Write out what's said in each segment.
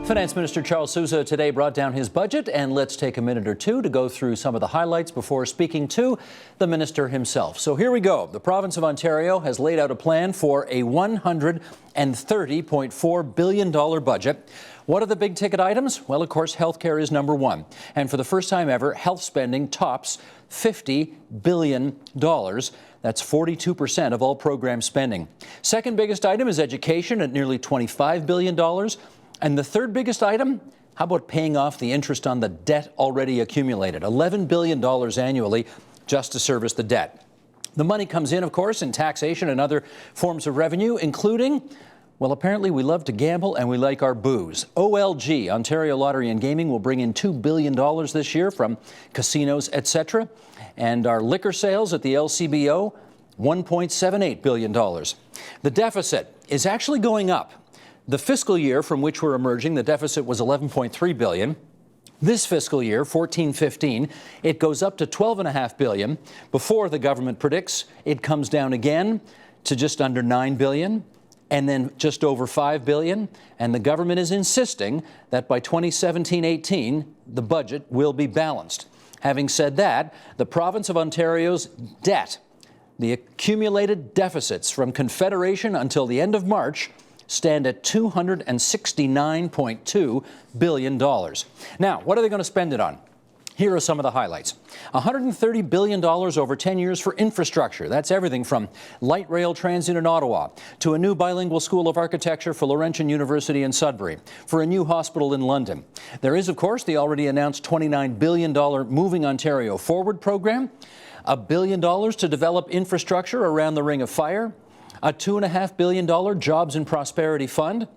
Finance Minister Charles Sousa today brought down his budget, and let's take a minute or two to go through some of the highlights before speaking to the minister himself. So here we go. The province of Ontario has laid out a plan for a $130.4 billion budget. What are the big ticket items? Well, of course, healthcare is number one. And for the first time ever, health spending tops $50 billion. That's 42% of all program spending. Second biggest item is education at nearly $25 billion. And the third biggest item, how about paying off the interest on the debt already accumulated? $11 billion annually just to service the debt. The money comes in, of course, in taxation and other forms of revenue, including, well, apparently we love to gamble and we like our booze. OLG, Ontario Lottery and Gaming, will bring in $2 billion this year from casinos, etc. And our liquor sales at the LCBO, $1.78 billion. The deficit is actually going up. The fiscal year from which we're emerging, the deficit was $11.3 billion. This fiscal year, 14-15, it goes up to $12.5 billion. Before, the government predicts it comes down again to just under $9 billion, and then just over $5 billion. And the government is insisting that by 2017-18, the budget will be balanced. Having said that, the province of Ontario's debt, the accumulated deficits from Confederation until the end of March, stand at $269.2 billion. Now, what are they going to spend it on? Here are some of the highlights. $130 billion over 10 years for infrastructure. That's everything from light rail transit in Ottawa to a new bilingual school of architecture for Laurentian University in Sudbury, for a new hospital in London. There is, of course, the already announced $29 billion Moving Ontario Forward program, $1 billion to develop infrastructure around the Ring of Fire, a $2.5 billion Jobs and Prosperity Fund.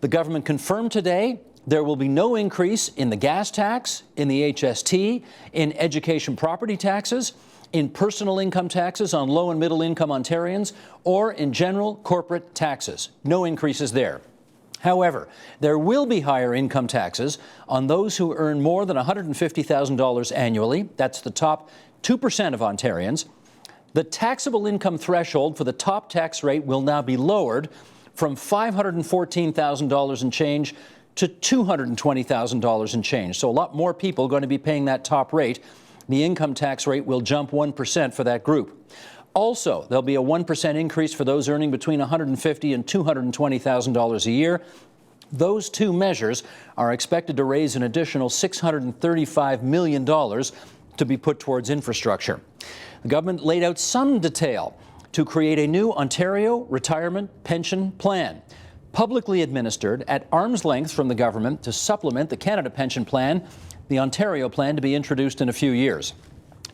The government confirmed today there will be no increase in the gas tax, in the HST, in education property taxes, in personal income taxes on low and middle income Ontarians, or in general corporate taxes. No increases there. However, there will be higher income taxes on those who earn more than $150,000 annually. That's the top 2% of Ontarians. The taxable income threshold for the top tax rate will now be lowered from $514,000 and change to $220,000 and change. So a lot more people are going to be paying that top rate. The income tax rate will jump 1% for that group. Also, there'll be a 1% increase for those earning between $150,000 and $220,000 a year. Those two measures are expected to raise an additional $635 million to be put towards infrastructure. The government laid out some detail to create a new Ontario retirement pension plan, publicly administered at arm's length from the government to supplement the Canada Pension Plan, the Ontario plan to be introduced in a few years.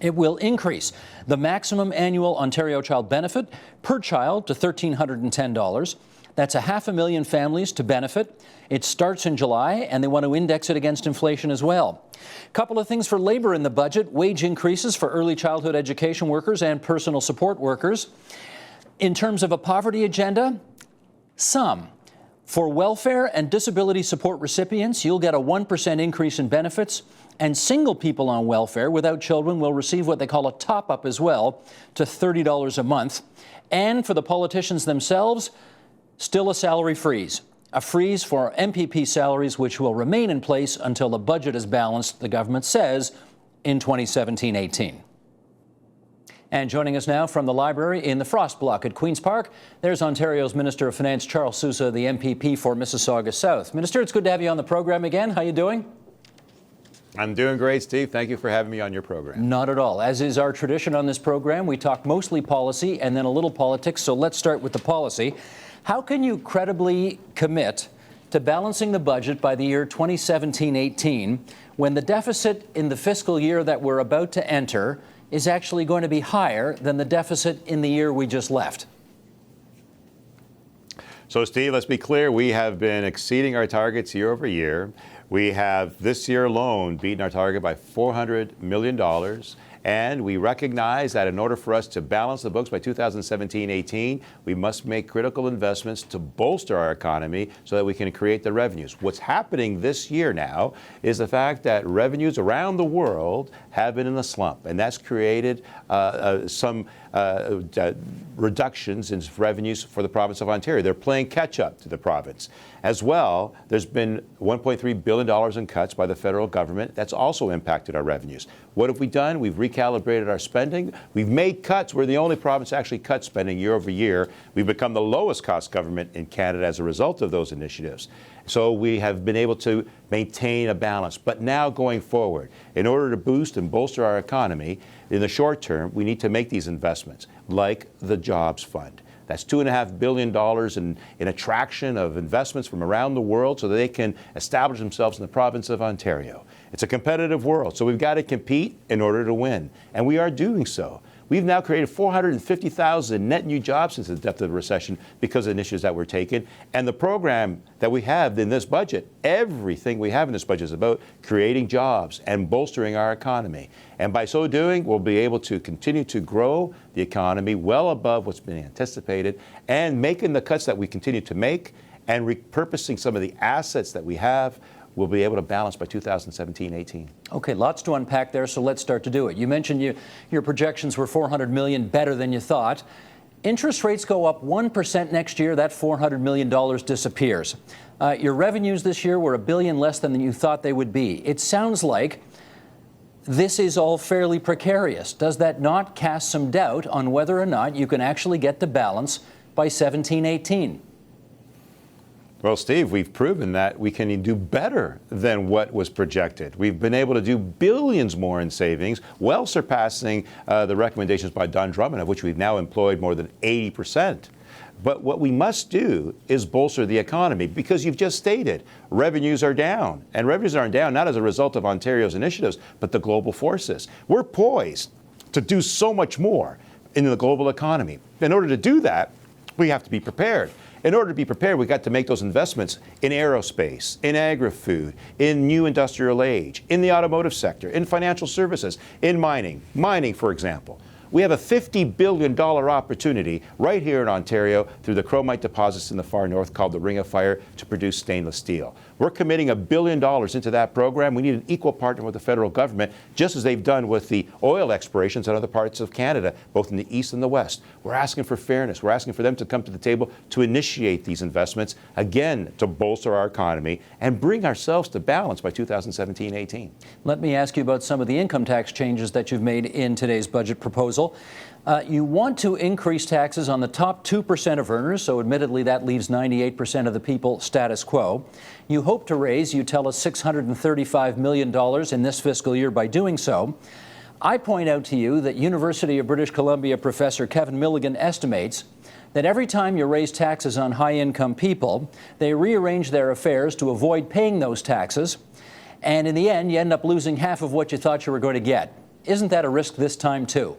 It will increase the maximum annual Ontario child benefit per child to $1,310. That's 500,000 families to benefit. It starts in July, and they want to index it against inflation as well. A couple of things for labor in the budget: wage increases for early childhood education workers and personal support workers. In terms of a poverty agenda, some. For welfare and disability support recipients, you'll get a 1% increase in benefits, and single people on welfare without children will receive what they call a top-up as well to $30 a month. And for the politicians themselves, still a salary freeze. A freeze for MPP salaries, which will remain in place until the budget is balanced, the government says, in 2017-18. And joining us now from the library in the Frost Block at Queen's Park, there's Ontario's Minister of Finance, Charles Sousa, the MPP for Mississauga South. Minister, it's good to have you on the program again. How are you doing? I'm doing great, Steve. Thank you for having me on your program. Not at all. As is our tradition on this program, we talk mostly policy and then a little politics, so let's start with the policy. How can you credibly commit to balancing the budget by the year 2017-18 when the deficit in the fiscal year that we're about to enter is actually going to be higher than the deficit in the year we just left? So, Steve, let's be clear. We have been exceeding our targets year over year. We have this year alone beaten our target by $400 million. And we recognize that in order for us to balance the books by 2017-18, we must make critical investments to bolster our economy so that we can create the revenues. What's happening this year now is the fact that revenues around the world have been in a slump, and that's created some reductions in revenues for the province of Ontario. They're playing catch up to the province. As well, there's been $1.3 billion in cuts by the federal government. That's also impacted our revenues. What have we done? We've recalibrated our spending. We've made cuts. We're the only province to actually cut spending year over year. We've become the lowest cost government in Canada as a result of those initiatives. So we have been able to maintain a balance. But now going forward, in order to boost and bolster our economy, in the short term, we need to make these investments, like the Jobs Fund. That's $2.5 billion in attraction of investments from around the world so that they can establish themselves in the province of Ontario. It's a competitive world, so we've got to compete in order to win, and we are doing so. We've now created 450,000 net new jobs since the depth of the recession because of initiatives that were taken. And the program that we have in this budget, everything we have in this budget is about creating jobs and bolstering our economy. And by so doing, we'll be able to continue to grow the economy well above what's been anticipated and making the cuts that we continue to make and repurposing some of the assets that we have. We'll be able to balance by 2017-18. Okay, lots to unpack there, so let's start to do it. You mentioned your projections were $400 million better than you thought. Interest rates go up 1% next year, that $400 million disappears. Your revenues this year were $1 billion less than you thought they would be. It sounds like this is all fairly precarious. Does that not cast some doubt on whether or not you can actually get to balance by 17-18? Well, Steve, we've proven that we can do better than what was projected. We've been able to do billions more in savings, well surpassing the recommendations by Don Drummond, of which we've now employed more than 80%. But what we must do is bolster the economy, because you've just stated revenues are down. And revenues aren't down not as a result of Ontario's initiatives, but the global forces. We're poised to do so much more in the global economy. In order to do that, we have to be prepared. In order to be prepared, we've got to make those investments in aerospace, in agri-food, in new industrial age, in the automotive sector, in financial services, in mining. Mining, for example. We have a $50 billion opportunity right here in Ontario through the chromite deposits in the far north called the Ring of Fire to produce stainless steel. We're committing $1 billion into that program. We need an equal partner with the federal government, just as they've done with the oil explorations in other parts of Canada, both in the east and the west. We're asking for fairness. We're asking for them to come to the table to initiate these investments, again, to bolster our economy and bring ourselves to balance by 2017-18. Let me ask you about some of the income tax changes that you've made in today's budget proposal. You want to increase taxes on the top 2% of earners, so admittedly that leaves 98% of the people status quo. You hope to raise, you tell us, $635 million in this fiscal year by doing so. I point out to you that University of British Columbia professor Kevin Milligan estimates that every time you raise taxes on high-income people, they rearrange their affairs to avoid paying those taxes, and in the end, you end up losing half of what you thought you were going to get. Isn't that a risk this time, too?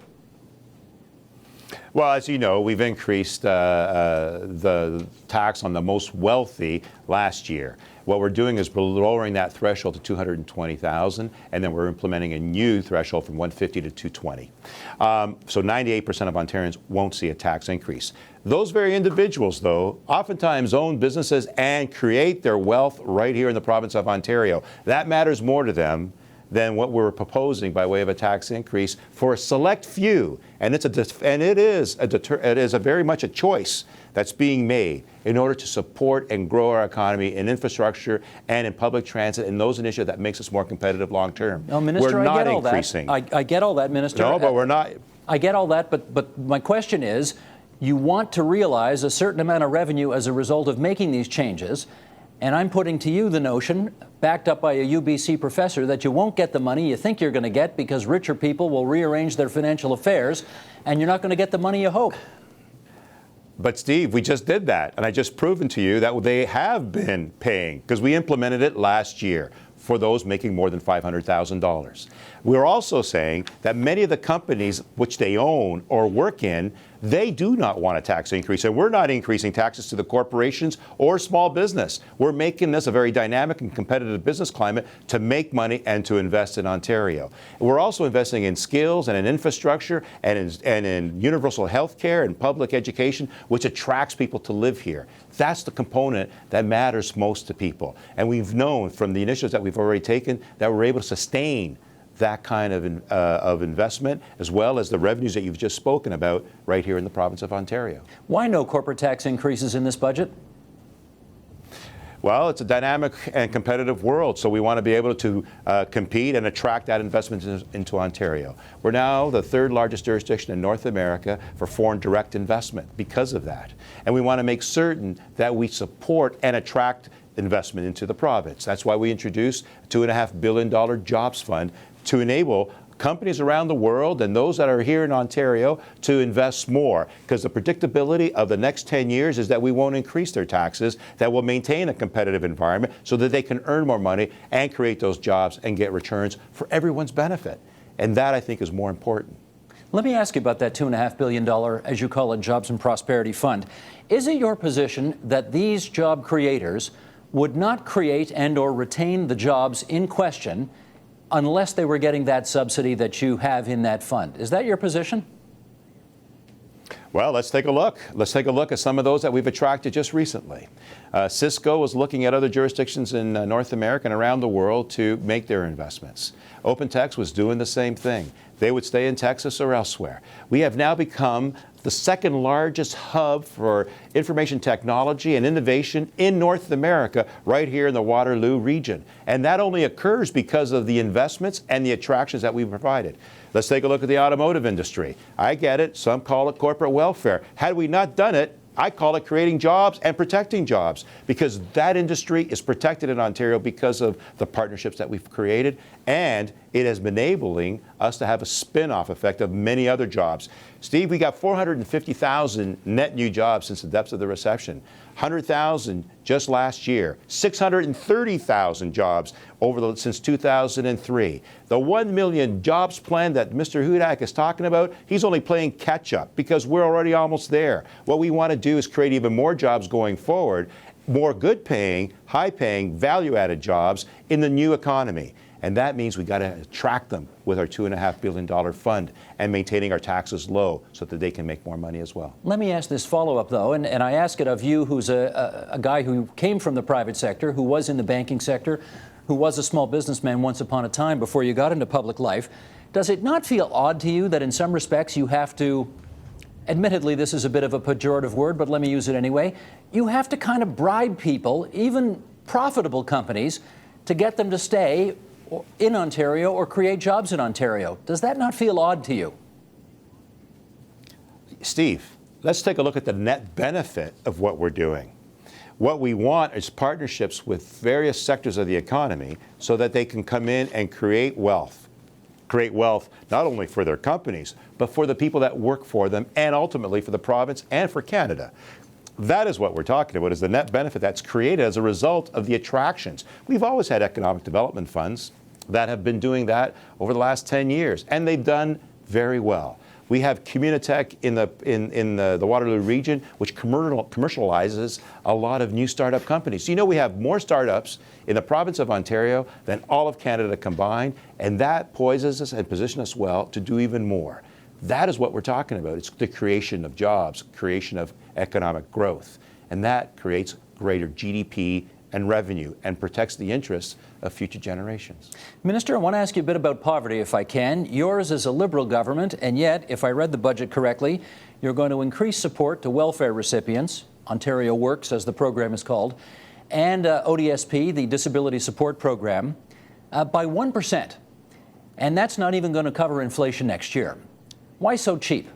Well, as you know, we've increased the tax on the most wealthy last year. What we're doing is we're lowering that threshold to $220,000, and then we're implementing a new threshold from $150,000 to $220,000. So 98% of Ontarians won't see a tax increase. Those very individuals, though, oftentimes own businesses and create their wealth right here in the province of Ontario. That matters more to them than what we're proposing by way of a tax increase for a select few, and it is very much a choice that's being made in order to support and grow our economy in infrastructure and in public transit and those initiatives that makes us more competitive long term. No, Minister, we're not I get all increasing. that. I get all that, Minister. No, but we're not. I get all that, but my question is, you want to realize a certain amount of revenue as a result of making these changes. And I'm putting to you the notion, backed up by a UBC professor, that you won't get the money you think you're going to get because richer people will rearrange their financial affairs, and you're not going to get the money you hope. But Steve, we just did that, and I just proven to you that they have been paying, because we implemented it last year for those making more than $500,000. We're also saying that many of the companies which they own or work in They do not want a tax increase, and we're not increasing taxes to the corporations or small business. We're making this a very dynamic and competitive business climate to make money and to invest in Ontario. We're also investing in skills and in infrastructure and in universal health care and public education, which attracts people to live here. That's the component that matters most to people. And we've known from the initiatives that we've already taken that we're able to sustain that kind of investment, as well as the revenues that you've just spoken about right here in the province of Ontario. Why no corporate tax increases in this budget? Well, it's a dynamic and competitive world, so we want to be able to compete and attract that investment into Ontario. We're now the third largest jurisdiction in North America for foreign direct investment because of that. And we want to make certain that we support and attract investment into the province. That's why we introduced a $2.5 billion jobs fund to enable companies around the world and those that are here in Ontario to invest more, because the predictability of the next 10 years is that we won't increase their taxes, that will maintain a competitive environment so that they can earn more money and create those jobs and get returns for everyone's benefit. And that, I think, is more important. Let me ask you about that $2.5 billion, as you call it, Jobs and Prosperity Fund. Is it your position that these job creators would not create and or retain the jobs in question unless they were getting that subsidy that you have in that fund? Is that your position? Well, let's take a look. Let's take a look at some of those that we've attracted just recently. Cisco was looking at other jurisdictions in North America and around the world to make their investments. OpenText was doing the same thing. They would stay in Texas or elsewhere. We have now become the second largest hub for information technology and innovation in North America, right here in the Waterloo region. And that only occurs because of the investments and the attractions that we've provided. Let's take a look at the automotive industry. I get it. Some call it corporate welfare. Had we not done it, I call it creating jobs and protecting jobs, because that industry is protected in Ontario because of the partnerships that we've created, and it has been enabling us to have a spin-off effect of many other jobs. Steve, we got 450,000 net new jobs since the depths of the recession. 100,000 just last year, 630,000 jobs since 2003. The 1 million jobs plan that Mr. Hudak is talking about, he's only playing catch up because we're already almost there. What we want to do is create even more jobs going forward, more good paying, high paying, value added jobs in the new economy. And that means we got to attract them with our $2.5 billion fund and maintaining our taxes low so that they can make more money as well. Let me ask this follow-up, though, and I ask it of you, who's a guy who came from the private sector, who was in the banking sector, who was a small businessman once upon a time before you got into public life. Does it not feel odd to you that in some respects you have to, admittedly this is a bit of a pejorative word, but let me use it anyway, you have to kind of bribe people, even profitable companies, to get them to stay in Ontario or create jobs in Ontario? Does that not feel odd to you? Steve, let's take a look at the net benefit of what we're doing. What we want is partnerships with various sectors of the economy so that they can come in and create wealth. Create wealth not only for their companies, but for the people that work for them, and ultimately for the province and for Canada. That is what we're talking about, is the net benefit that's created as a result of the attractions. We've always had economic development funds that have been doing that over the last 10 years, and they've done very well. We have Communitech in the Waterloo region, which commercializes a lot of new startup companies. So, you know, we have more startups in the province of Ontario than all of Canada combined, and that poises us and positions us well to do even more. That is what we're talking about. It's the creation of jobs, creation of economic growth, and that creates greater GDP and revenue and protects the interests of future generations. Minister, I want to ask you a bit about poverty, if I can. Yours is a Liberal government, and yet, if I read the budget correctly, you're going to increase support to welfare recipients, Ontario Works, as the program is called, and ODSP, the Disability Support Program, by 1%. And that's not even going to cover inflation next year. Why so cheap?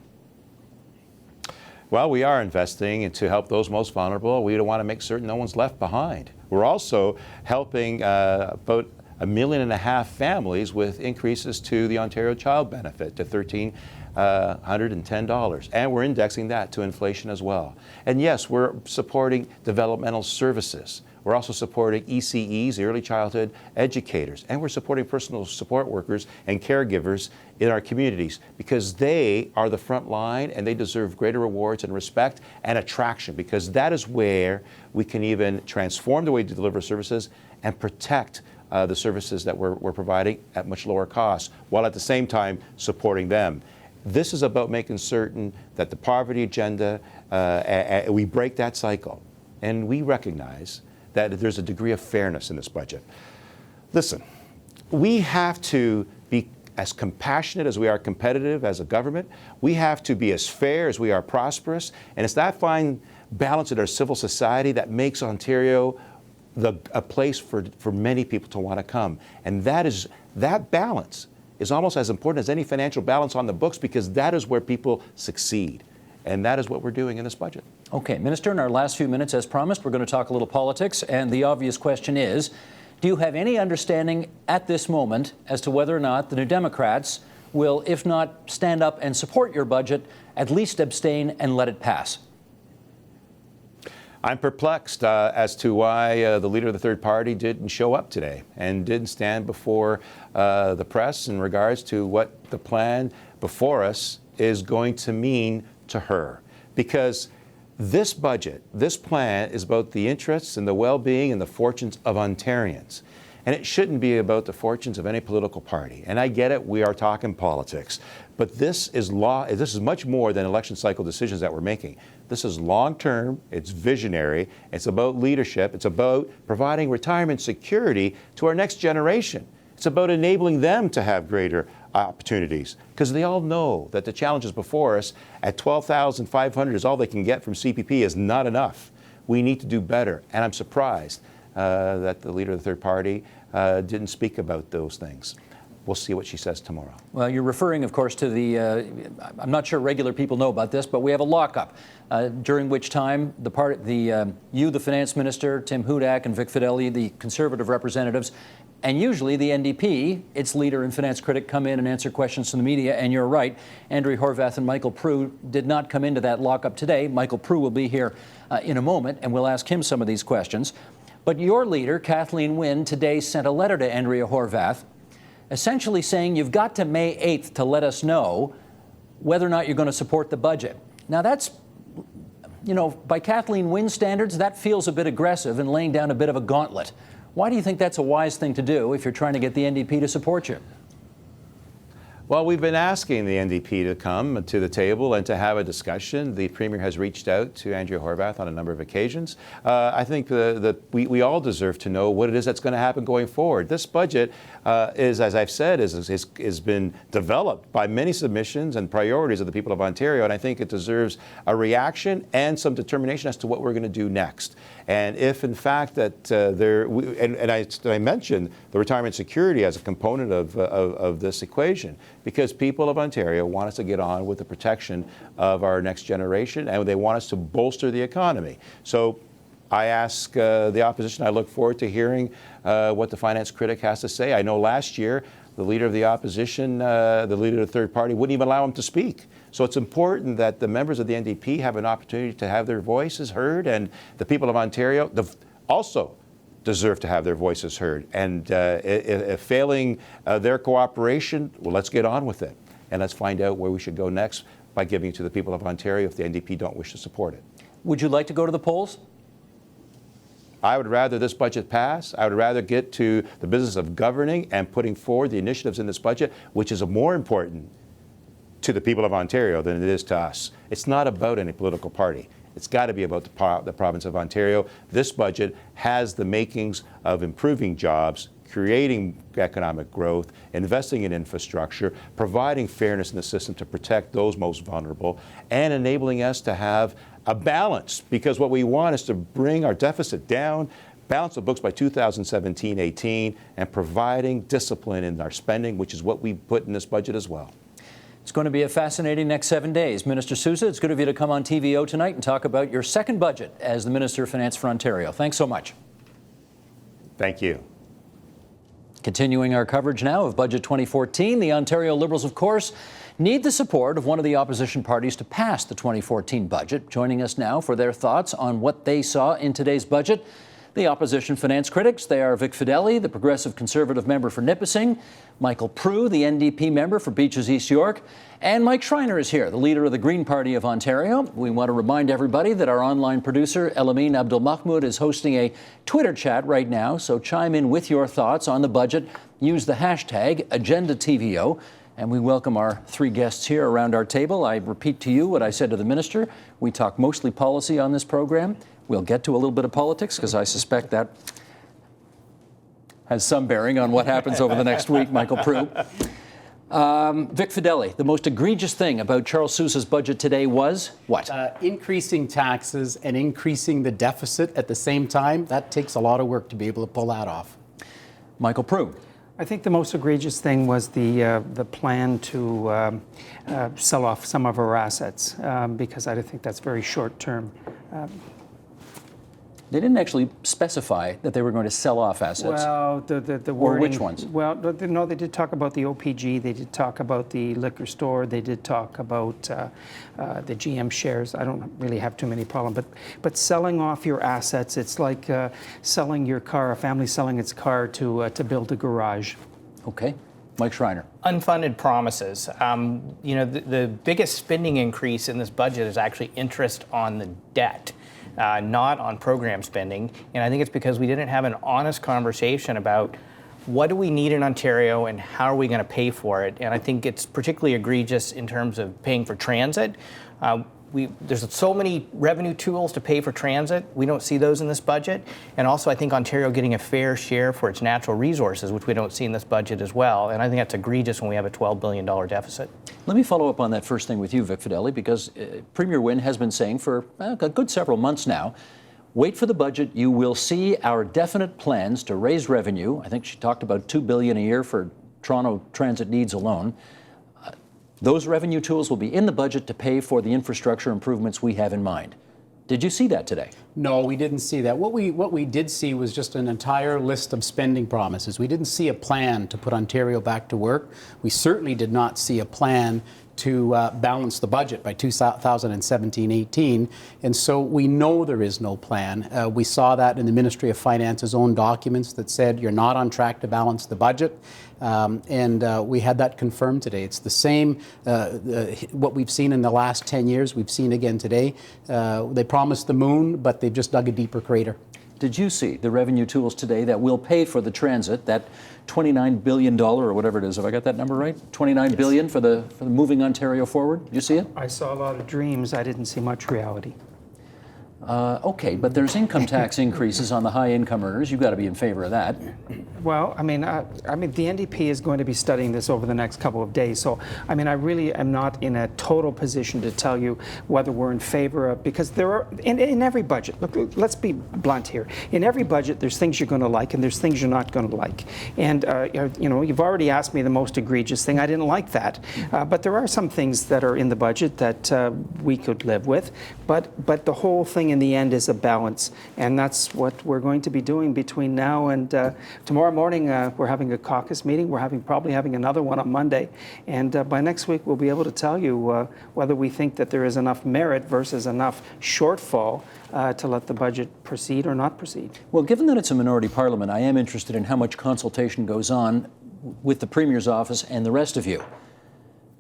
Well, we are investing to help those most vulnerable. We want to make certain no one's left behind. We're also helping about 1.5 million families with increases to the Ontario Child Benefit to $1,310. And we're indexing that to inflation as well. And yes, we're supporting developmental services. We're also supporting ECEs, early childhood educators, and we're supporting personal support workers and caregivers in our communities because they are the front line and they deserve greater rewards and respect and attraction, because that is where we can even transform the way to deliver services and protect the services that we're providing at much lower costs, while at the same time supporting them. This is about making certain that the poverty agenda, we break that cycle. And we recognize that there's a degree of fairness in this budget. Listen, we have to be as compassionate as we are competitive as a government. We have to be as fair as we are prosperous. And it's that fine balance in our civil society that makes Ontario a place for many people to want to come. And that balance is almost as important as any financial balance on the books, because that is where people succeed. And that is what we're doing in this budget. Okay, Minister, in our last few minutes, as promised, we're going to talk a little politics. And the obvious question is, do you have any understanding at this moment as to whether or not the New Democrats will, if not stand up and support your budget, at least abstain and let it pass? I'm perplexed as to why the leader of the third party didn't show up today and didn't stand before the press in regards to what the plan before us is going to mean to her. Because this budget, this plan is about the interests and the well-being and the fortunes of Ontarians. And it shouldn't be about the fortunes of any political party. And I get it, we are talking politics. But this is much more than election cycle decisions that we're making. This is long-term, it's visionary, it's about leadership, it's about providing retirement security to our next generation. It's about enabling them to have greater opportunities, because they all know that the challenges before us at $12,500 is all they can get from CPP is not enough. We need to do better. And I'm surprised that the leader of the third party didn't speak about those things. We'll see what she says tomorrow. Well, you're referring, of course, to the, I'm not sure regular people know about this, but we have a lockup, during which time you, the finance minister, Tim Hudak, and Vic Fideli, the Conservative representatives, and usually the NDP, its leader and finance critic, come in and answer questions from the media. And you're right, Andrea Horwath and Michael Prue did not come into that lockup today. Michael Prue will be here in a moment, and we'll ask him some of these questions. But your leader, Kathleen Wynne, today sent a letter to Andrea Horwath, essentially saying you've got to May 8th to let us know whether or not you're going to support the budget. Now that's, by Kathleen Wynne's standards, that feels a bit aggressive and laying down a bit of a gauntlet. Why do you think that's a wise thing to do if you're trying to get the NDP to support you? Well, we've been asking the NDP to come to the table and to have a discussion. The Premier has reached out to Andrea Horwath on a number of occasions. I think we all deserve to know what it is that's going to happen going forward. This budget is, as I've said, has been developed by many submissions and priorities of the people of Ontario, and I think it deserves a reaction and some determination as to what we're going to do next. And if, in fact, that I mentioned the retirement security as a component of this equation, because people of Ontario want us to get on with the protection of our next generation, and they want us to bolster the economy. So I ask the opposition, I look forward to hearing what the finance critic has to say. I know last year the leader of the opposition, the leader of the third party, wouldn't even allow him to speak. So it's important that the members of the NDP have an opportunity to have their voices heard, and the people of Ontario also deserve to have their voices heard. And if failing their cooperation, well, let's get on with it. And let's find out where we should go next by giving it to the people of Ontario if the NDP don't wish to support it. Would you like to go to the polls? I would rather this budget pass. I would rather get to the business of governing and putting forward the initiatives in this budget, which is more important to the people of Ontario than it is to us. It's not about any political party. It's got to be about the province of Ontario. This budget has the makings of improving jobs, creating economic growth, investing in infrastructure, providing fairness in the system to protect those most vulnerable, and enabling us to have a balance, because what we want is to bring our deficit down, balance the books by 2017-18, and providing discipline in our spending, which is what we put in this budget as well. It's going to be a fascinating next 7 days. Minister Sousa, it's good of you to come on TVO tonight and talk about your second budget as the Minister of Finance for Ontario. Thanks so much. Thank you. Continuing our coverage now of Budget 2014, the Ontario Liberals, of course, need the support of one of the opposition parties to pass the 2014 budget. Joining us now for their thoughts on what they saw in today's budget, The opposition finance critics, they are Vic Fideli, the Progressive Conservative member for Nipissing, Michael Prue, the NDP member for Beaches East York, and Mike Schreiner is here, the leader of the Green Party of Ontario. We want to remind everybody that our online producer, Elamine Abdul-Mahmoud, is hosting a Twitter chat right now, so chime in with your thoughts on the budget. Use the hashtag AgendaTVO. And we welcome our three guests here around our table. I repeat to you what I said to the minister. We talk mostly policy on this program. We'll get to a little bit of politics because I suspect that has some bearing on what happens over the next week, Michael Prue. Vic Fideli, the most egregious thing about Charles Sousa's budget today was what? Increasing taxes and increasing the deficit at the same time. That takes a lot of work to be able to pull that off. Michael Prue. I think the most egregious thing was the plan to sell off some of our assets because I think that's very short term. They didn't actually specify that they were going to sell off assets. Well, the wording, or which ones? Well, no, they did talk about the OPG. They did talk about the liquor store. They did talk about the GM shares. I don't really have too many problems. But selling off your assets, it's like selling your car, a family selling its car to build a garage. Okay. Mike Schreiner. Unfunded promises. The biggest spending increase in this budget is actually interest on the debt. Not on program spending. And I think it's because we didn't have an honest conversation about what do we need in Ontario and how are we going to pay for it. And I think it's particularly egregious in terms of paying for transit. There's so many revenue tools to pay for transit. We don't see those in this budget. And also I think Ontario getting a fair share for its natural resources, which we don't see in this budget as well. And I think that's egregious when we have a $12 billion deficit. Let me follow up on that first thing with you, Vic Fideli, because Premier Wynne has been saying for a good several months now, wait for the budget. You will see our definite plans to raise revenue. I think she talked about $2 billion a year for Toronto transit needs alone. Those revenue tools will be in the budget to pay for the infrastructure improvements we have in mind. Did you see that today? No, we didn't see that. What we did see was just an entire list of spending promises. We didn't see a plan to put Ontario back to work. We certainly did not see a plan to balance the budget by 2017-18, and so we know there is no plan. We saw that in the Ministry of Finance's own documents that said you're not on track to balance the budget, and we had that confirmed today. It's the same, what we've seen in the last 10 years, we've seen again today. They promised the moon, but they've just dug a deeper crater. Did you see the revenue tools today that will pay for the transit, that $29 billion or whatever it is? Have I got that number right? $29 billion for the moving Ontario forward? Did you see it? I saw a lot of dreams. I didn't see much reality. Okay, but there's income tax increases on the high income earners. You've got to be in favor of that. Well, I mean, the NDP is going to be studying this over the next couple of days. So, I mean, I really am not in a total position to tell you whether we're in favor of, because there are, in every budget, look, let's be blunt here. In every budget, there's things you're going to like and there's things you're not going to like. And, you've already asked me the most egregious thing. I didn't like that. But there are some things that are in the budget that we could live with. But the whole thing in the end is a balance. And that's what we're going to be doing between now and tomorrow morning. We're having a caucus meeting. We're probably having another one on Monday. And by next week, we'll be able to tell you whether we think that there is enough merit versus enough shortfall to let the budget proceed or not proceed. Well, given that it's a minority parliament, I am interested in how much consultation goes on with the Premier's office and the rest of you.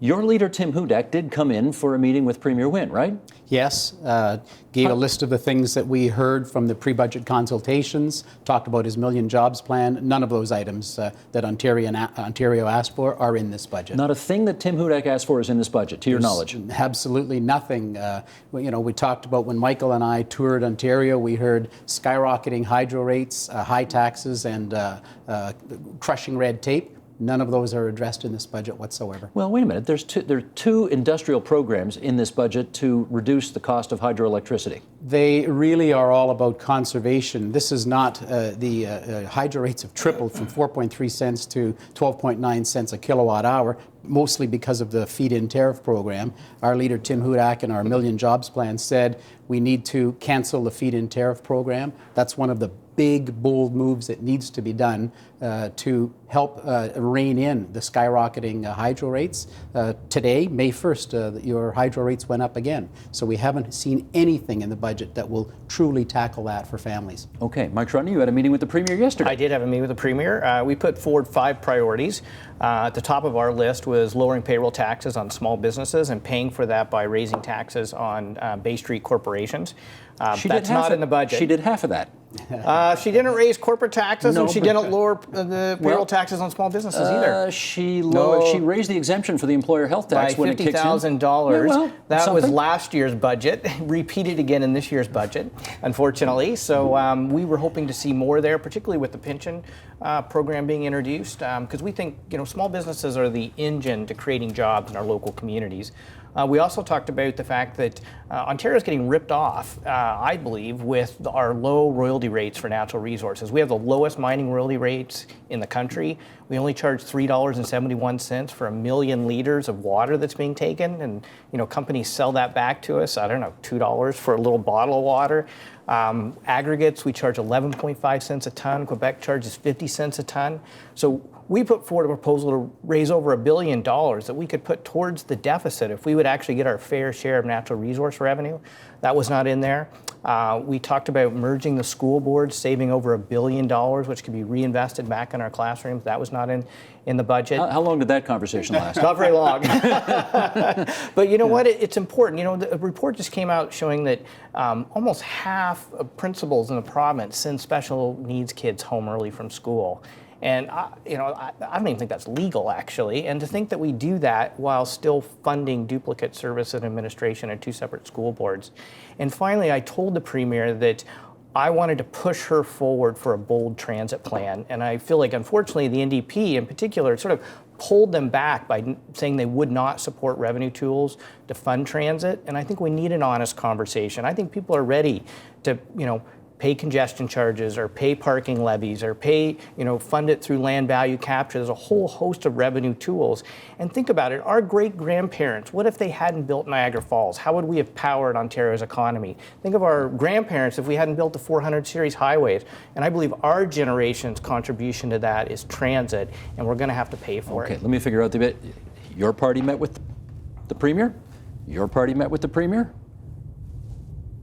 Your leader, Tim Hudak, did come in for a meeting with Premier Wynne, right? Yes, gave a list of the things that we heard from the pre-budget consultations, talked about his million jobs plan. None of those items that Ontario asked for are in this budget. Not a thing that Tim Hudak asked for is in this budget, to your knowledge? Absolutely nothing. We talked about when Michael and I toured Ontario, we heard skyrocketing hydro rates, high taxes, and crushing red tape. None of those are addressed in this budget whatsoever. Well, wait a minute. There are two industrial programs in this budget to reduce the cost of hydroelectricity. They really are all about conservation. This is not, the hydro rates have tripled from 4.3 cents to 12.9 cents a kilowatt hour, mostly because of the feed-in tariff program. Our leader, Tim Hudak, in our Million Jobs Plan said we need to cancel the feed-in tariff program. That's one of the big, bold moves that needs to be done to help rein in the skyrocketing hydro rates. Today, May 1st, your hydro rates went up again. So we haven't seen anything in the budget that will truly tackle that for families. Okay, Mike Trudny, you had a meeting with the Premier yesterday. I did have a meeting with the Premier. We put forward 5 priorities. At the top of our list was lowering payroll taxes on small businesses and paying for that by raising taxes on Bay Street corporations. That's not in the budget. She did half of that. She didn't raise corporate taxes, No, and she but- didn't lower the payroll taxes on small businesses either. She No. raised the exemption for the employer health tax By when it kicks in. $50,000. Yeah, well, that was something. last year's budget, repeated again in this year's budget, unfortunately. So we were hoping to see more there, particularly with the pension program being introduced, because we think small businesses are the engine to creating jobs in our local communities. We also talked about the fact that Ontario is getting ripped off, I believe, with our low royalty rates for natural resources. We have the lowest mining royalty rates in the country. We only charge $3.71 for 1 million liters of water that's being taken, and companies sell that back to us. I don't know, $2 for a little bottle of water. Aggregates, we charge 11.5 cents a ton. Quebec charges 50 cents a ton. So we put forward a proposal to raise over $1 billion that we could put towards the deficit if we would actually get our fair share of natural resource revenue. That was not in there. We talked about merging the school boards, saving over $1 billion, which could be reinvested back in our classrooms. That was not in the budget. How long did that conversation last? Not very long. But you know what? It's important. The report just came out showing that almost half of principals in the province send special needs kids home early from school. And I don't even think that's legal, actually. And to think that we do that while still funding duplicate service and administration and 2 separate school boards. And finally, I told the Premier that I wanted to push her forward for a bold transit plan. And I feel like, unfortunately, the NDP in particular sort of pulled them back by saying they would not support revenue tools to fund transit. And I think we need an honest conversation. I think people are ready to, pay congestion charges or pay parking levies or pay, fund it through land value capture. There's a whole host of revenue tools. And think about it, our great-grandparents, what if they hadn't built Niagara Falls? How would we have powered Ontario's economy? Think of our grandparents if we hadn't built the 400 series highways. And I believe our generation's contribution to that is transit, and we're gonna have to pay for it. Okay, let me figure out the bit. Your party met with the Premier? Your party met with the Premier?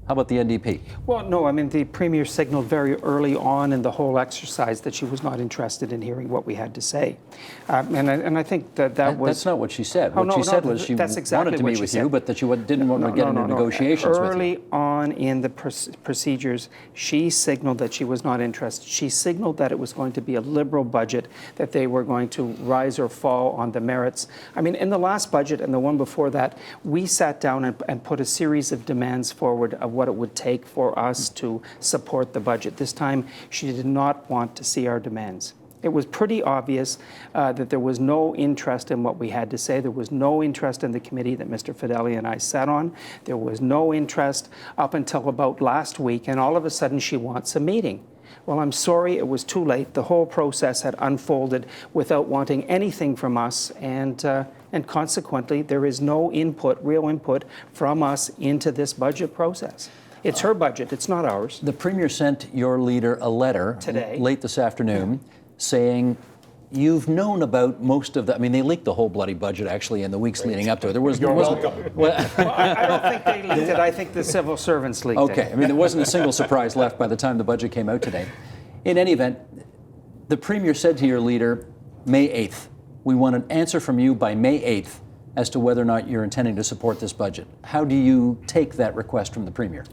How about the NDP? Well, no, the Premier signaled very early on in the whole exercise that she was not interested in hearing what we had to say. And I think that was... That's not what she said. Oh, What she said was she wanted to meet with you, but that you didn't want to get into negotiations with you. Early on in the procedures, she signaled that she was not interested. She signaled that it was going to be a Liberal budget, that they were going to rise or fall on the merits. In the last budget and the one before that, we sat down and put a series of demands forward of what it would take for us to support the budget. This time, she did not want to see our demands. It was pretty obvious that there was no interest in what we had to say. There was no interest in the committee that Mr. Fideli and I sat on. There was no interest up until about last week, and all of a sudden she wants a meeting. Well, I'm sorry, it was too late. The whole process had unfolded without wanting anything from us, and consequently, there is no input, real input from us into this budget process. It's her budget, it's not ours. The Premier sent your leader a letter Today. late this afternoon saying you've known about most of the, they leaked the whole bloody budget actually in the weeks leading up to it. There wasn't, Well, I don't think they leaked it. I think the civil servants leaked it. okay, there wasn't a single surprise left by the time the budget came out today. In any event, the Premier said to your leader, May 8th, we want an answer from you by May 8th as to whether or not you're intending to support this budget. How do you take that request from the Premier?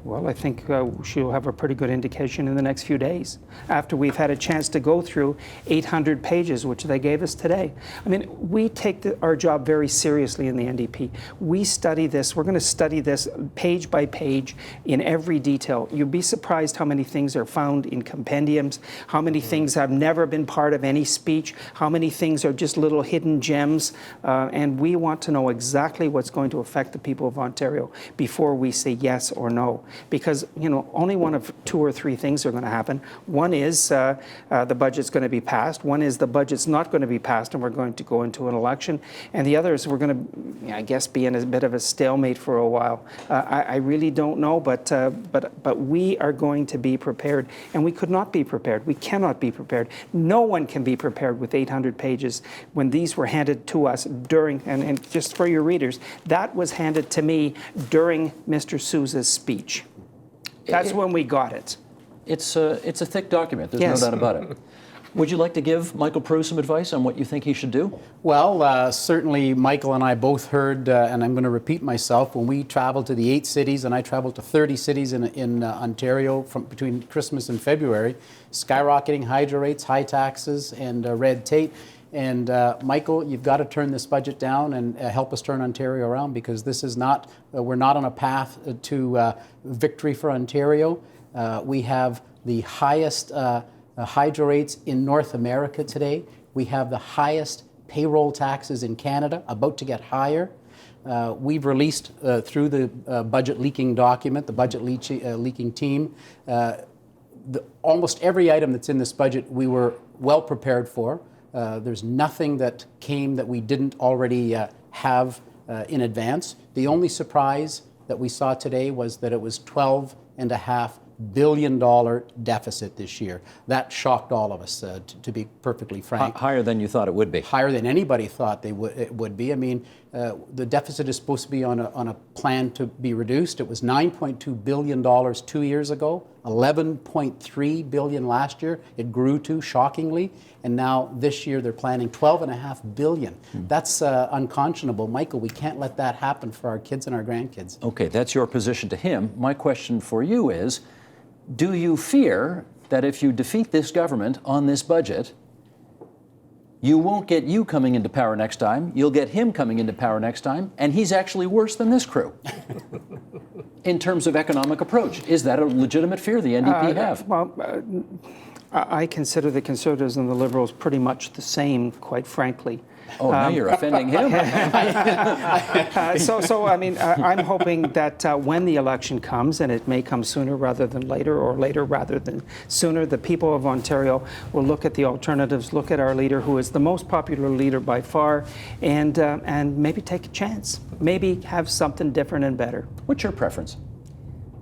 Well, I think she'll have a pretty good indication in the next few days, after we've had a chance to go through 800 pages, which they gave us today. We take our job very seriously in the NDP. We study this. We're going to study this page by page in every detail. You'd be surprised how many things are found in compendiums, how many things have never been part of any speech, how many things are just little hidden gems, and we we want to know exactly what's going to affect the people of Ontario before we say yes or no. Because, only one of 2 or 3 things are going to happen. One is the budget's going to be passed. One is the budget's not going to be passed and we're going to go into an election. And the other is we're going to, I guess, be in a bit of a stalemate for a while. I really don't know, but we are going to be prepared. And we could not be prepared. We cannot be prepared. No one can be prepared with 800 pages when these were handed to us during, and just for your readers, that was handed to me during Mr. Sousa's speech. That's when we got it. It's a thick document. There's Yes. no doubt about it. Would you like to give Michael Prue some advice on what you think he should do? Well, certainly Michael and I both heard, and I'm going to repeat myself, when we traveled to the 8 cities, and I traveled to 30 cities in Ontario between Christmas and February, skyrocketing hydro rates, high taxes, and red tape. And Michael, you've got to turn this budget down and help us turn Ontario around, because this is not, we're not on a path to victory for Ontario. We have the highest hydro rates in North America today. We have the highest payroll taxes in Canada, about to get higher. We've released through the budget leaking document, the budget leaking team, almost every item that's in this budget we were well prepared for. There's nothing that came that we didn't already have in advance. The only surprise that we saw today was that it was $12.5 billion deficit this year. That shocked all of us, to be perfectly frank. Higher than you thought it would be. Higher than anybody thought it would be. I mean, the deficit is supposed to be on a plan to be reduced. It was $9.2 billion 2 years ago, $11.3 billion last year. It grew to, shockingly, and now this year they're planning $12.5 billion. That's unconscionable. Michael, we can't let that happen for our kids and our grandkids. Okay, that's your position to him. My question for you is, do you fear that if you defeat this government on this budget, you won't get you coming into power next time, you'll get him coming into power next time, and he's actually worse than this crew in terms of economic approach? Is that a legitimate fear the NDP have? I consider the Conservatives and the Liberals pretty much the same, quite frankly. Oh, now you're offending him. I mean, I'm hoping that when the election comes, and it may come sooner rather than later, or later rather than sooner, the people of Ontario will look at the alternatives, look at our leader, who is the most popular leader by far, and maybe take a chance, maybe have something different and better. What's your preference?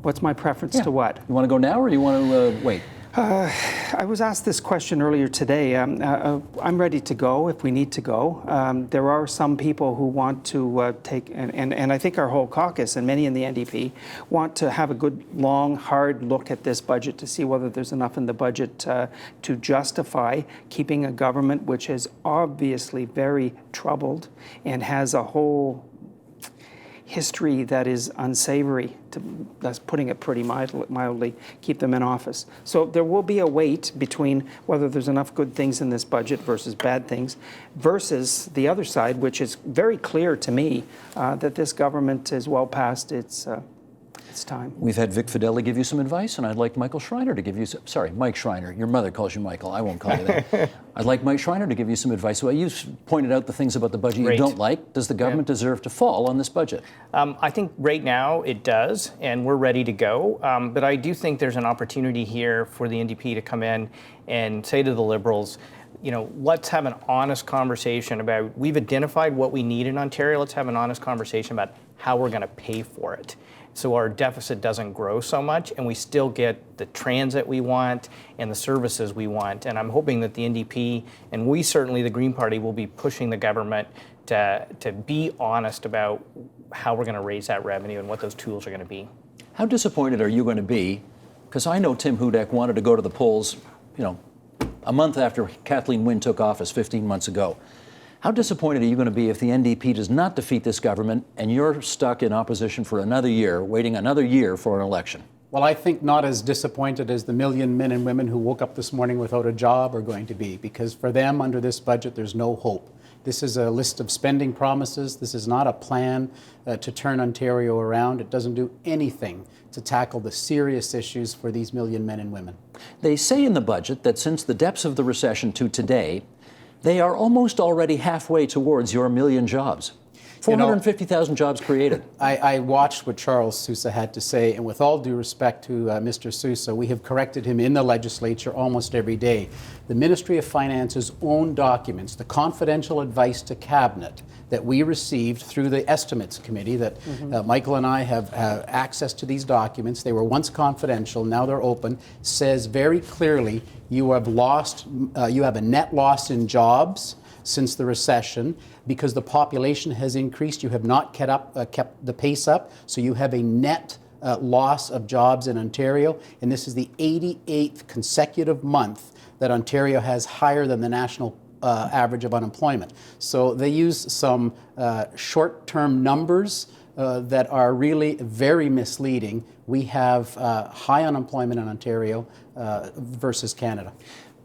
What's my preference to what? You want to go now, or you want to wait? I was asked this question earlier today. I'm ready to go if we need to go. There are some people who want to take, and I think our whole caucus and many in the NDP want to have a good, long, hard look at this budget to see whether there's enough in the budget to justify keeping a government which is obviously very troubled and has a whole history that is unsavory, that's putting it pretty mildly, keep them in office. So there will be a wait between whether there's enough good things in this budget versus bad things, versus the other side, which is very clear to me that this government is well past its time. We've had Vic Fideli give you some advice, and I'd like Michael Schreiner to give you some, sorry, Mike Schreiner. Your mother calls you Michael. I won't call you that. I'd like Mike Schreiner to give you some advice. Well, you've pointed out the things about the budget you don't like. Does the government deserve to fall on this budget? I think right now it does, and we're ready to go. But I do think there's an opportunity here for the NDP to come in and say to the Liberals, let's have an honest conversation about, we've identified what we need in Ontario. Let's have an honest conversation about how we're going to pay for it, so our deficit doesn't grow so much and we still get the transit we want and the services we want. And I'm hoping that the NDP, and we certainly, the Green Party, will be pushing the government to be honest about how we're going to raise that revenue and what those tools are going to be. How disappointed are you going to be? Because I know Tim Hudak wanted to go to the polls, a month after Kathleen Wynne took office 15 months ago. How disappointed are you going to be if the NDP does not defeat this government and you're stuck in opposition for another year, waiting another year for an election? Well, I think not as disappointed as the million men and women who woke up this morning without a job are going to be, because for them, under this budget, there's no hope. This is a list of spending promises. This is not a plan to turn Ontario around. It doesn't do anything to tackle the serious issues for these million men and women. They say in the budget that since the depths of the recession to today, they are almost already halfway towards your million jobs. 450,000 jobs created. I watched what Charles Sousa had to say, and with all due respect to Mr. Sousa, we have corrected him in the legislature almost every day. The Ministry of Finance's own documents, the confidential advice to Cabinet that we received through the Estimates Committee, that Michael and I have access to these documents. They were once confidential, now they're open, says very clearly you have a net loss in jobs since the recession. Because the population has increased, you have not kept the pace up, so you have a net loss of jobs in Ontario, and this is the 88th consecutive month that Ontario has higher than the national average of unemployment. So they use some short-term numbers that are really very misleading. We have high unemployment in Ontario versus Canada.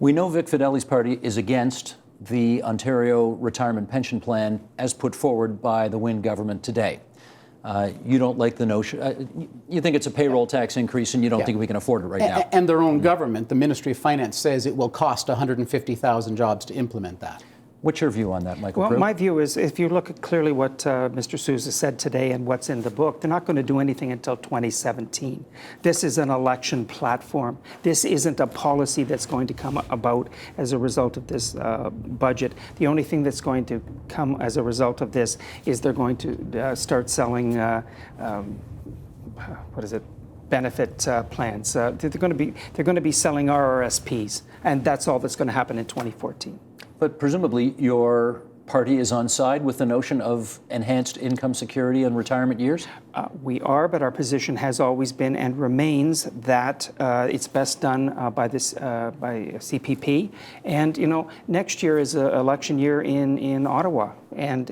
We know Vic Fideli's party is against the Ontario Retirement Pension Plan as put forward by the Wynne government today. You don't like the notion, you think it's a payroll tax increase and you don't think we can afford it right now. And their own government, the Ministry of Finance, says it will cost 150,000 jobs to implement that. What's your view on that, Michael Well, Crew? my view is, if you look at clearly what Mr. Sousa said today and what's in the book, they're not going to do anything until 2017. This is an election platform. This isn't a policy that's going to come about as a result of this budget. The only thing that's going to come as a result of this is they're going to start selling, benefit plans. They're going to be selling RRSPs, and that's all that's going to happen in 2014. But presumably your party is on side with the notion of enhanced income security in retirement years? We are, but our position has always been and remains that it's best done by CPP. And next year is an election year in Ottawa, and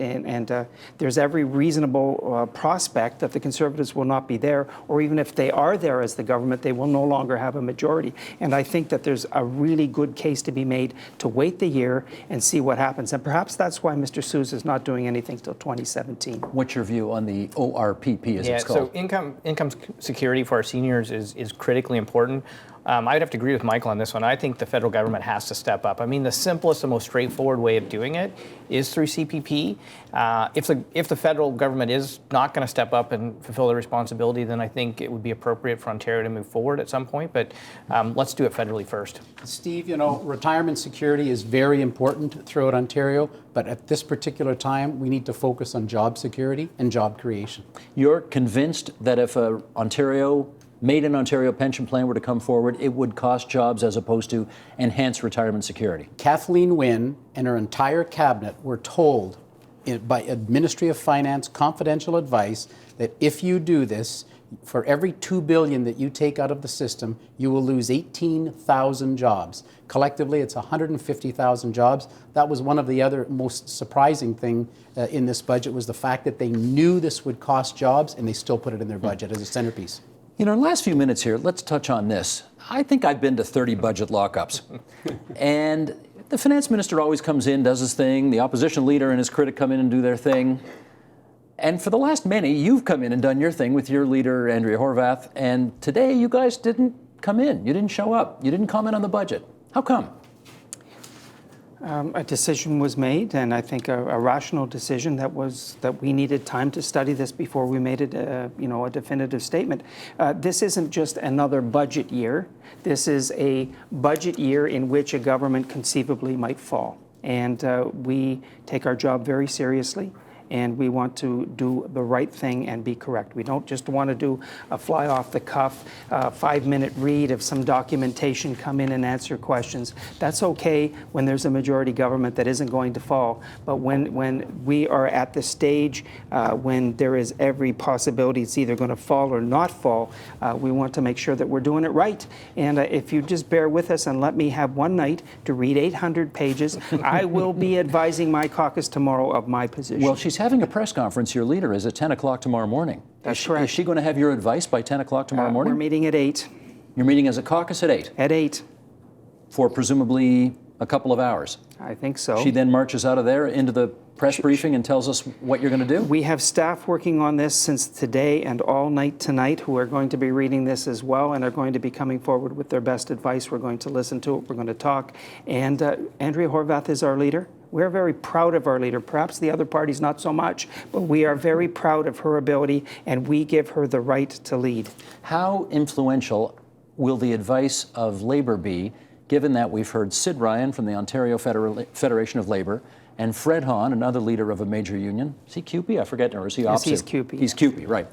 there's every reasonable prospect that the Conservatives will not be there, or even if they are there as the government, they will no longer have a majority. And I think that there's a really good case to be made to wait the year and see what happens. And perhaps that's why Mr. Sousa is not doing anything till 2017. What's your view on the ORPP, as it's called? So income security for our seniors is critically important. I'd have to agree with Michael on this one. I think the federal government has to step up. I mean, the simplest and most straightforward way of doing it is through CPP. If the federal government is not going to step up and fulfill their responsibility, then I think it would be appropriate for Ontario to move forward at some point. But let's do it federally first. Steve, retirement security is very important throughout Ontario, but at this particular time, we need to focus on job security and job creation. You're convinced that if a Made in Ontario pension plan were to come forward, it would cost jobs as opposed to enhance retirement security? Kathleen Wynne and her entire cabinet were told by a Ministry of Finance confidential advice that if you do this, for every $2 billion that you take out of the system, you will lose 18,000 jobs. Collectively, it's 150,000 jobs. That was one of the other most surprising thing in this budget, was the fact that they knew this would cost jobs and they still put it in their budget as a centerpiece. In our last few minutes here, let's touch on this. I think I've been to 30 budget lockups. And the finance minister always comes in, does his thing. The opposition leader and his critic come in and do their thing. And for the last many, you've come in and done your thing with your leader, Andrea Horwath. And today, you guys didn't come in. You didn't show up. You didn't comment on the budget. How come? A decision was made, and I think a rational decision that we needed time to study this before we made it, a definitive statement. This isn't just another budget year. This is a budget year in which a government conceivably might fall, and we take our job very seriously. And we want to do the right thing and be correct. We don't just want to do a fly-off-the-cuff, 5-minute read of some documentation, come in and answer questions. That's okay when there's a majority government that isn't going to fall. But when we are at the stage when there is every possibility it's either going to fall or not fall, we want to make sure that we're doing it right. And if you just bear with us and let me have one night to read 800 pages, I will be advising my caucus tomorrow of my position. Well, she's having a press conference. Your leader is at 10 o'clock tomorrow morning. That's correct. Is she going to have your advice by 10 o'clock tomorrow morning? We're meeting at 8. You're meeting as a caucus at 8? At 8. For presumably a couple of hours. I think so. She then marches out of there into the press briefing and tells us what you're going to do? We have staff working on this since today and all night tonight who are going to be reading this as well and are going to be coming forward with their best advice. We're going to listen to it. We're going to talk. And Andrea Horwath is our leader. We're very proud of our leader. Perhaps the other parties not so much, but we are very proud of her ability, and we give her the right to lead. How influential will the advice of Labour be, given that we've heard Sid Ryan from the Ontario Federation of Labour and Fred Hahn, another leader of a major union? Is he CUPE? I forget, or is he opposite? Yes, he's CUPE. He's CUPE, right.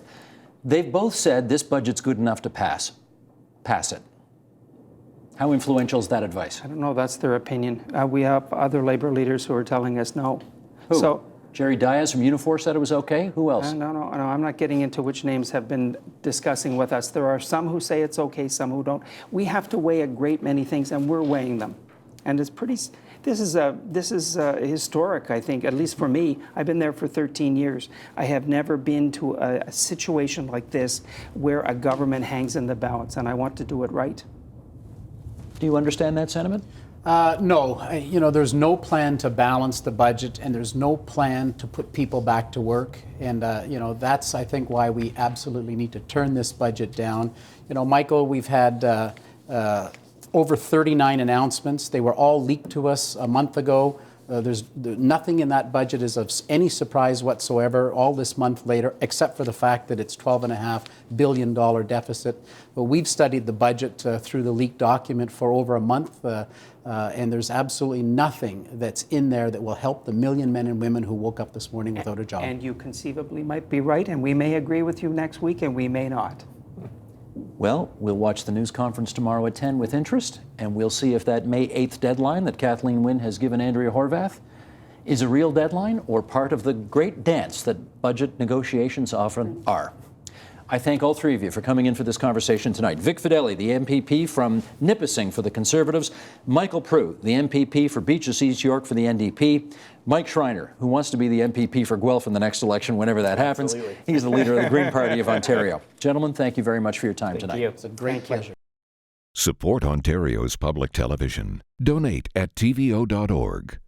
They've both said this budget's good enough to pass it. How influential is that advice? I don't know. That's their opinion. We have other Labour leaders who are telling us no. Who? So, Jerry Dias from Unifor said it was okay. Who else? No. I'm not getting into which names have been discussing with us. There are some who say it's okay, some who don't. We have to weigh a great many things, and we're weighing them. And it's pretty. This is historic, I think, at least for me. I've been there for 13 years. I have never been to a situation like this where a government hangs in the balance, and I want to do it right. Do you understand that sentiment? No, there's no plan to balance the budget, and there's no plan to put people back to work. And, that's, I think, why we absolutely need to turn this budget down. Michael, we've had over 39 announcements. They were all leaked to us a month ago. There's nothing in that budget is of any surprise whatsoever all this month later, except for the fact that it's $12.5 billion deficit. But we've studied the budget through the leaked document for over a month, and there's absolutely nothing that's in there that will help the million men and women who woke up this morning without a job. And you conceivably might be right, and we may agree with you next week, and we may not. Well, we'll watch the news conference tomorrow at 10 with interest, and we'll see if that May 8th deadline that Kathleen Wynne has given Andrea Horwath is a real deadline or part of the great dance that budget negotiations often are. I thank all three of you for coming in for this conversation tonight. Vic Fideli, the MPP from Nipissing for the Conservatives, Michael Proulx, the MPP for Beaches East York for the NDP, Mike Schreiner, who wants to be the MPP for Guelph in the next election whenever that happens. Absolutely. He's the leader of the Green Party of Ontario. Gentlemen, thank you very much for your time tonight. It's a great pleasure. Support Ontario's public television. Donate at tvo.org.